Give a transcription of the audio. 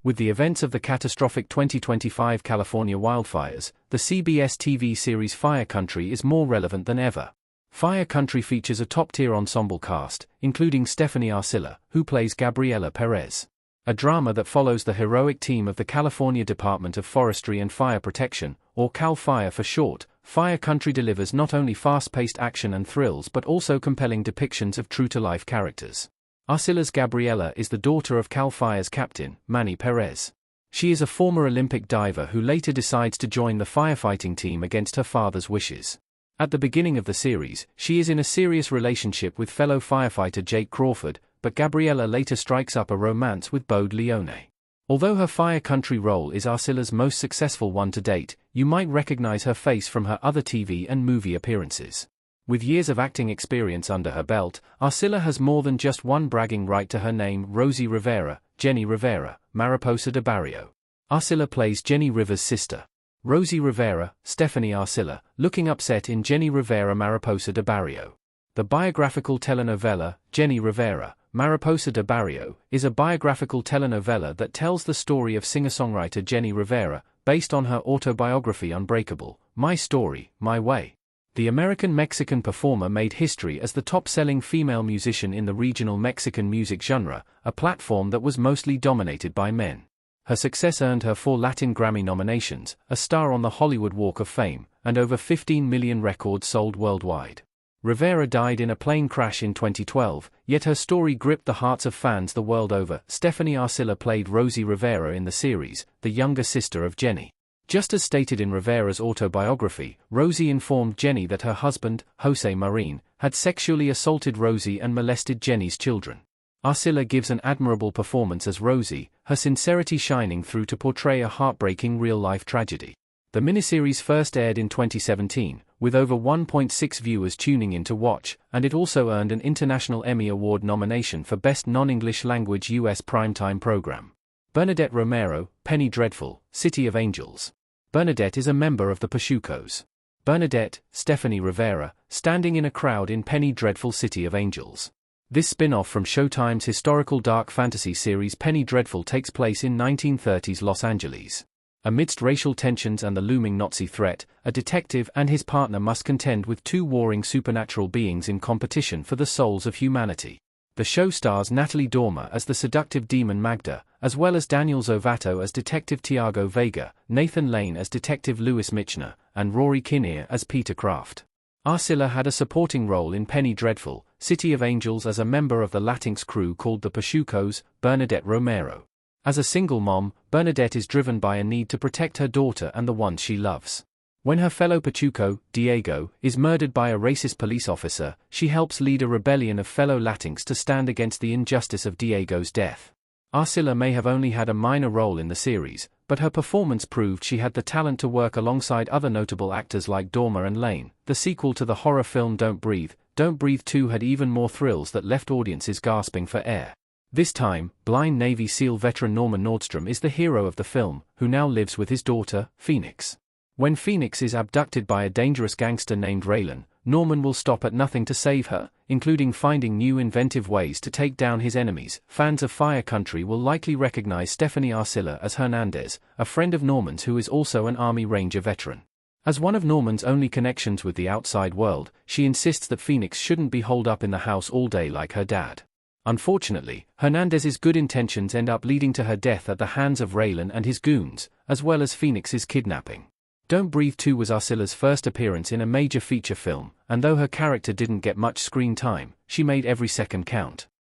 With the events of the catastrophic 2025 California wildfires, the CBS TV series Fire Country is more relevant than ever. Fire Country features a top-tier ensemble cast, including Stephanie Arcila, who plays Gabriela Perez. A drama that follows the heroic team of the California Department of Forestry and Fire Protection, or CAL FIRE for short. Fire Country delivers not only fast-paced action and thrills but also compelling depictions of true-to-life characters. Arcila's Gabriela is the daughter of CAL FIRE's captain, Manny Perez. She is a former Olympic diver who later decides to join the firefighting team against her father's wishes. At the beginning of the series, she is in a serious relationship with fellow firefighter Jake Crawford, but Gabriela later strikes up a romance with Bode Leone. Although her Fire Country role is Arcila's most successful one to date, you might recognize her face from her other TV and movie appearances. With years of acting experience under her belt, Arcila has more than just one bragging right to her name: Rosie Rivera, Jenny Rivera, Mariposa de Barrio. Arcila plays Jenny Rivera's sister. Rosie Rivera, Stephanie Arcila, looking upset in Jenny Rivera Mariposa de Barrio. The biographical telenovela, Jenny Rivera, Mariposa de Barrio, is a biographical telenovela that tells the story of singer-songwriter Jenny Rivera, based on her autobiography Unbreakable, My Story, My Way. The American-Mexican performer made history as the top-selling female musician in the regional Mexican music genre, a platform that was mostly dominated by men. Her success earned her 4 Latin Grammy nominations, a star on the Hollywood Walk of Fame, and over 15 million records sold worldwide. Rivera died in a plane crash in 2012, yet her story gripped the hearts of fans the world over. Stephanie Arcila played Rosie Rivera in the series, the younger sister of Jenny. Just as stated in Rivera's autobiography, Rosie informed Jenny that her husband, Jose Marin, had sexually assaulted Rosie and molested Jenny's children. Arcila gives an admirable performance as Rosie, her sincerity shining through to portray a heartbreaking real-life tragedy. The miniseries first aired in 2017, with over 1.6 viewers tuning in to watch, and it also earned an International Emmy Award nomination for Best Non-English Language U.S. Primetime Program. Bernadette Romero, Penny Dreadful, City of Angels. Bernadette is a member of the Pachucos. Bernadette, Stephanie Rivera, standing in a crowd in Penny Dreadful City of Angels. This spin-off from Showtime's historical dark fantasy series Penny Dreadful takes place in 1930s Los Angeles. Amidst racial tensions and the looming Nazi threat, a detective and his partner must contend with 2 warring supernatural beings in competition for the souls of humanity. The show stars Natalie Dormer as the seductive demon Magda, as well as Daniel Zovato as Detective Tiago Vega, Nathan Lane as Detective Louis Michner, and Rory Kinnear as Peter Kraft. Arcila had a supporting role in Penny Dreadful, City of Angels as a member of the Latinx crew called the Pachucos, Bernadette Romero. As a single mom, Bernadette is driven by a need to protect her daughter and the ones she loves. When her fellow Pachuco, Diego, is murdered by a racist police officer, she helps lead a rebellion of fellow Latinx to stand against the injustice of Diego's death. Arcila may have only had a minor role in the series, but her performance proved she had the talent to work alongside other notable actors like Dormer and Lane. The sequel to the horror film Don't Breathe 2 had even more thrills that left audiences gasping for air. This time, blind Navy SEAL veteran Norman Nordstrom is the hero of the film, who now lives with his daughter, Phoenix. When Phoenix is abducted by a dangerous gangster named Raylan, Norman will stop at nothing to save her, including finding new inventive ways to take down his enemies. Fans of Fire Country will likely recognize Stephanie Arcila as Hernandez, a friend of Norman's who is also an Army Ranger veteran. As one of Norman's only connections with the outside world, she insists that Phoenix shouldn't be holed up in the house all day like her dad. Unfortunately, Hernandez's good intentions end up leading to her death at the hands of Raylan and his goons, as well as Phoenix's kidnapping. Don't Breathe 2 was Arcila's first appearance in a major feature film, and though her character didn't get much screen time, she made every second count.